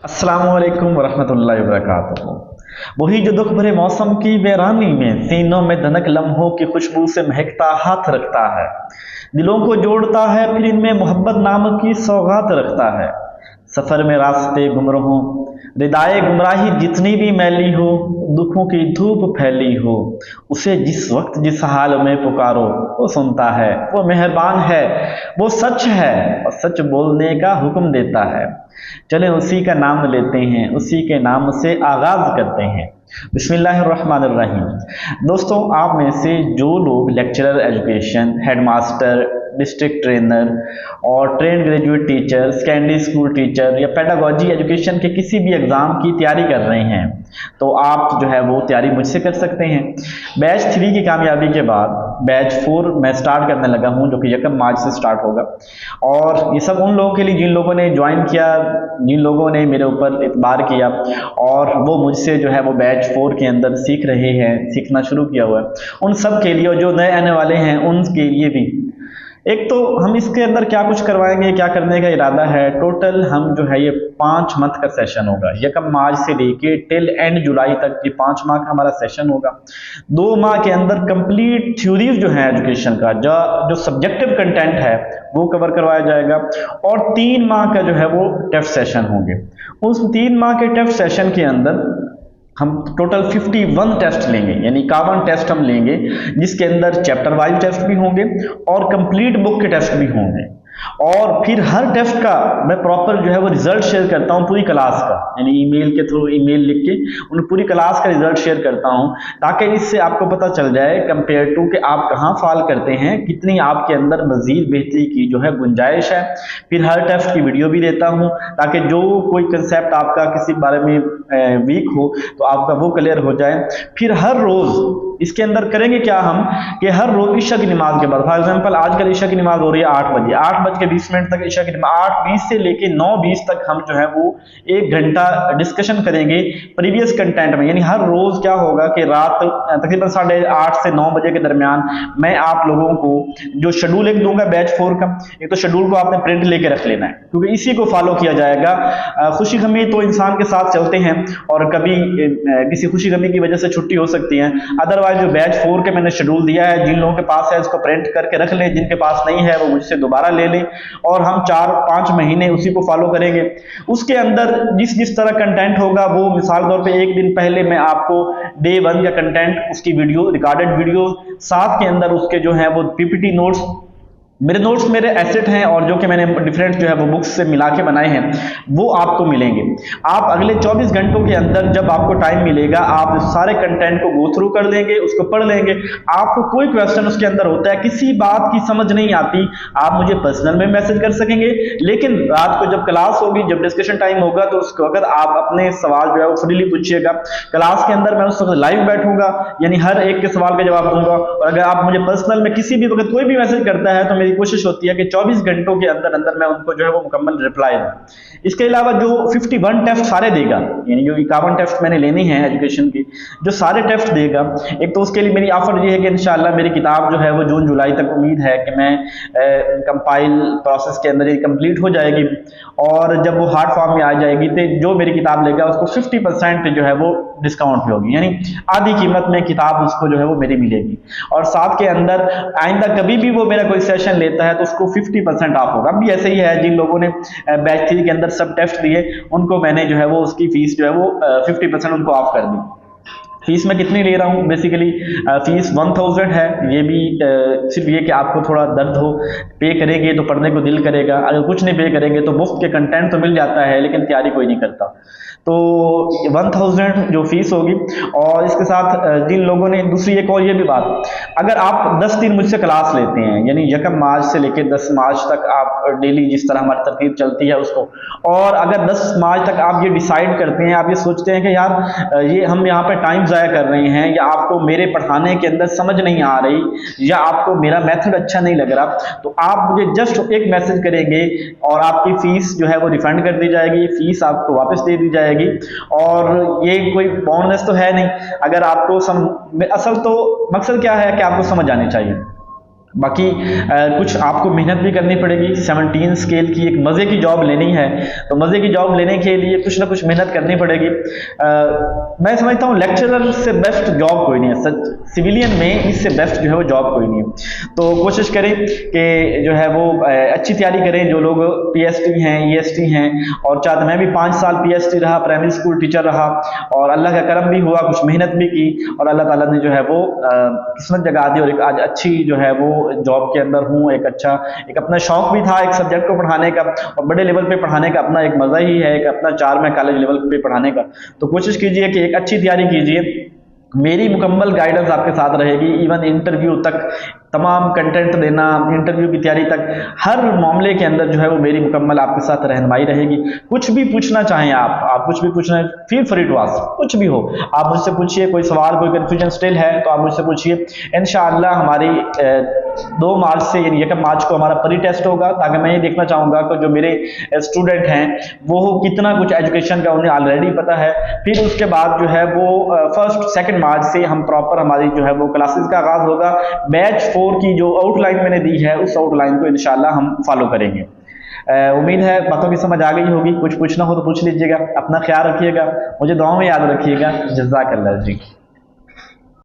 अस्सलामुअलैकुम वरहमतुल्लाहि वबरकातुहू। वही जो दुख भरे मौसम की वीरानी में सीनों में दनक लम्हों की खुशबू से महकता हाथ रखता है, दिलों को जोड़ता है, फिर इनमें मोहब्बत नाम की सौगात रखता है। सफर में रास्ते गुमराहों रिदाए गुमराही जितनी भी मैली हो, दुखों की धूप फैली हो, उसे जिस वक्त जिस हाल में पुकारो वो सुनता है, वो मेहरबान है, वो सच है और सच बोलने का हुक्म देता है। चलें उसी का नाम लेते हैं, उसी के नाम से आगाज करते हैं। बिस्मिल्लाहिर्रहमानिर्रहीम। दोस्तों, आप में से जो लोग lecturer education, headmaster, district trainer और train graduate teacher, secondary school teacher या पेडागोजी एजुकेशन के किसी भी एग्ज़ाम की तैयारी कर रहे हैं, तो आप जो है वो तैयारी मुझसे कर सकते हैं। बैच 3 की कामयाबी के बाद बैच 4 मैं स्टार्ट करने लगा हूं, जो कि 1 मार्च से स्टार्ट होगा। और ये सब उन लोगों के लिए जिन लोगों ने ज्वाइन किया, जिन लोगों ने मेरे ऊपर इतबार किया और वो मुझसे जो है वो बैच 4 के अंदर सीख रहे हैं, सीखना शुरू किया हुआ है, उन सब के लिए, और जो नए आने वाले हैं उनके लिए भी। एक तो हम इसके अंदर क्या कुछ करवाएंगे, क्या करने का इरादा है। टोटल हम जो है ये 5 मंथ का सेशन होगा, 1 मार्च से लेके टिल एंड जुलाई तक ये 5 माह का हमारा सेशन होगा। 2 माह के अंदर कंप्लीट थ्योरीज जो है एजुकेशन का, जो सब्जेक्टिव कंटेंट है वो कवर करवाया जाएगा, और 3 माह का जो है वो टेस्ट सेशन होंगे। उस 3 माह के टेस्ट सेशन के अंदर हम टोटल 51 टेस्ट लेंगे, यानी 51 टेस्ट हम लेंगे, जिसके अंदर चैप्टर वाइज टेस्ट भी होंगे और कंप्लीट बुक के टेस्ट भी होंगे। और फिर हर टेस्ट का मैं प्रॉपर जो है वो रिजल्ट शेयर करता हूं पूरी क्लास का, यानी ईमेल के थ्रू, ईमेल लिख के उन पूरी क्लास का रिजल्ट शेयर करता हूं, ताकि इससे आपको पता चल जाए कंपेयर टू कि आप कहां फॉल करते हैं, कितनी आपके अंदर मजीद बेहतरी की जो है गुंजाइश है। फिर हर टेस्ट की वीडियो भी देता हूं, ताकि जो कोई कंसेप्ट आपका किसी बारे में वीक हो तो आपका वो क्लियर हो जाए। फिर हर रोज इसके अंदर करेंगे क्या हम, कि हर रोज ईशा की नमाज के बाद, फॉर एग्जांपल आजकल ईशा की नमाज हो रही है 8 बजे, 8:20 तक ईशा की नमाज, 8:20 से लेके 9:20 तक हम जो है वो 1 घंटा डिस्कशन करेंगे प्रीवियस कंटेंट में। यानी हर रोज क्या होगा कि रात तकरीबन 8:30 से 9 बजे के दरमियान मैं आप लोगों को जो शेड्यूल एक दूंगा बैच 4 का, एक तो शेड्यूल को आपने प्रिंट लेके रख लेना है, क्योंकि इसी को फॉलो किया जाएगा। खुशी गमी तो इंसान के साथ चलते हैं, और कभी किसी खुशी गमी की वजह से छुट्टी हो सकती है। अदरवाइज जो बैच 4 के मैंने शेड्यूल दिया है, जिन लोगों के पास है उसको प्रिंट करके रख लें, जिनके पास नहीं है वो मुझसे दोबारा ले लें, और हम 4-5 महीने उसी को फॉलो करेंगे। उसके अंदर जिस जिस तरह कंटेंट होगा वो, मिसाल तौर पे एक दिन पहले मैं आपको डे 1 का कंटेंट, उसकी वीडियो, रिकॉर्डेड वीडियो, साथ के अंदर उसके जो है वो पीपीटी नोट्स, मेरे नोट्स मेरे एसेट हैं और जो कि मैंने डिफरेंट जो है वो बुक्स से मिला के बनाए हैं, वो आपको मिलेंगे। आप अगले 24 घंटों के अंदर जब आपको टाइम मिलेगा, आप सारे कंटेंट को गो थ्रू कर लेंगे, उसको पढ़ लेंगे। आपको कोई क्वेश्चन उसके अंदर होता है, किसी बात की समझ नहीं आती, आप मुझे पर्सनल में मैसेज कर सकेंगे। लेकिन रात को जब क्लास होगी, जब डिस्कशन टाइम होगा, तो उस वक्त आप अपने सवाल जो है वो फ्रीली पूछिएगा। क्लास के अंदर मैं उस वक्त लाइव बैठूंगा, यानी हर एक के सवाल का जवाब दूंगा। और अगर आप मुझे पर्सनल में किसी भी वक्त कोई भी मैसेज करता है, तो मेरी कोशिश होती है कि 24 घंटों के अंदर अंदर मैं उनको जो है वो मुकम्मल रिप्लाई दूं। इसके अलावा जो 51 टेस्ट सारे देगा, यानी जो 51 टेस्ट मैंने लेने हैं एजुकेशन की, जो सारे टेस्ट देगा, एक तो उसके लिए मेरी ऑफर ये है कि इंशाल्लाह मेरी किताब जो है वो जून जुलाई तक उम्मीद है कि मैं कंपाइल प्रोसेस के अंदर ये कंप्लीट हो जाएगी, और जब वो हार्ड फॉर्म में आ जाएगी तो जो मेरी किताब लेगा उसको 50% जो है वो डिस्काउंट पे होगी, यानी आधी कीमत में किताब उसको जो है वो मेरी मिलेगी। और साथ के अंदर आइंदा कभी भी वो मेरा कोई सेशन लेता है तो उसको 50% ऑफ होगा। अभी ऐसे ही है, जिन लोगों ने बैच 3 के अंदर सब टेस्ट दिए उनको मैंने जो है वो उसकी फीस जो है वो 50% उनको ऑफ कर दी। फीस मैं कितनी ले रहा हूँ, बेसिकली फीस 1000 है। ये भी सिर्फ ये कि आपको थोड़ा दर्द हो, पे करेंगे तो पढ़ने को दिल करेगा, अगर कुछ नहीं पे करेंगे तो मुफ्त के कंटेंट तो मिल जाता है लेकिन तैयारी कोई नहीं करता। तो 1000 जो फीस होगी। और इसके साथ जिन लोगों ने, दूसरी एक और ये भी बात, अगर आप 10 दिन मुझसे क्लास लेते हैं, यानी 1 मार्च से लेकर 10 मार्च तक आप डेली जिस तरह हमारी तरतीब चलती है उसको, और अगर 10 मार्च तक आप ये डिसाइड करते हैं, आप ये सोचते हैं कि यार ये हम यहाँ पे टाइम ज़ाया कर रहे हैं, या आपको मेरे पढ़ाने के अंदर समझ नहीं आ रही, या आपको मेरा मेथड अच्छा नहीं लग रहा, तो आप मुझे जस्ट एक मैसेज करेंगे और आपकी फीस जो है वो रिफंड कर दी जाएगी, फीस आपको वापस दे दी जाएगी। और ये कोई बोनस तो है नहीं, अगर आपको असल तो मकसद क्या है कि आपको समझ आनी चाहिए। बाकी कुछ आपको मेहनत भी करनी पड़ेगी। 17 स्केल की एक मज़े की जॉब लेनी है, तो मज़े की जॉब लेने के लिए कुछ ना कुछ मेहनत करनी पड़ेगी। मैं समझता हूँ लेक्चरर से बेस्ट जॉब कोई नहीं है, सच सिविलियन में इससे बेस्ट जो है वो जॉब कोई नहीं है। तो कोशिश करें कि जो है वो अच्छी तैयारी करें। जो लोग पीएसटी हैं, ईएसटी हैं, और चाहते, मैं भी 5 साल पीएसटी रहा, प्राइमरी स्कूल टीचर रहा, और अल्लाह का करम भी हुआ, कुछ मेहनत भी की, और अल्लाह ताला ने जो है वो किस्मत जगा दी, और एक आज अच्छी जो है वो जॉब के अंदर हूँ। एक अच्छा, एक अपना शौक भी था एक सब्जेक्ट को पढ़ाने का, और बड़े लेवल पे पढ़ाने का अपना एक मज़ा ही है, एक अपना चार्म है कॉलेज लेवल पे पढ़ाने का। तो कोशिश कीजिए कि एक अच्छी तैयारी कीजिए। मेरी मुकम्मल गाइडेंस आपके साथ रहेगी, इवन इंटरव्यू तक, तमाम कंटेंट देना, इंटरव्यू की तैयारी तक, हर मामले के अंदर जो है वो मेरी मुकम्मल आपके साथ रहनुमाई रहेगी। कुछ भी पूछना चाहें आप कुछ भी पूछना, फील फ्री टू आस्क, कुछ भी हो आप मुझसे पूछिए। कोई सवाल, कोई कंफ्यूजन स्टिल है तो आप मुझसे पूछिए। इंशाअल्लाह हमारी 2 मार्च से यानी 1 मार्च को हमारा प्री टेस्ट होगा, ताकि मैं ये देखना चाहूँगा कि जो मेरे स्टूडेंट हैं वो कितना कुछ एजुकेशन का उन्हें ऑलरेडी पता है। फिर उसके बाद जो है वो 1 2 मार्च से हम प्रॉपर हमारी जो है वो क्लासेस का आगाज़ होगा। बैच 4 की जो आउटलाइन मैंने दी है उस आउटलाइन को इंशाल्लाह हम फॉलो करेंगे। उम्मीद है बातों की समझ आ गई होगी। कुछ पूछना हो तो पूछ लीजिएगा। अपना ख्याल रखिएगा, मुझे दुआ में याद रखिएगा। जज़ाकल्लाह जी।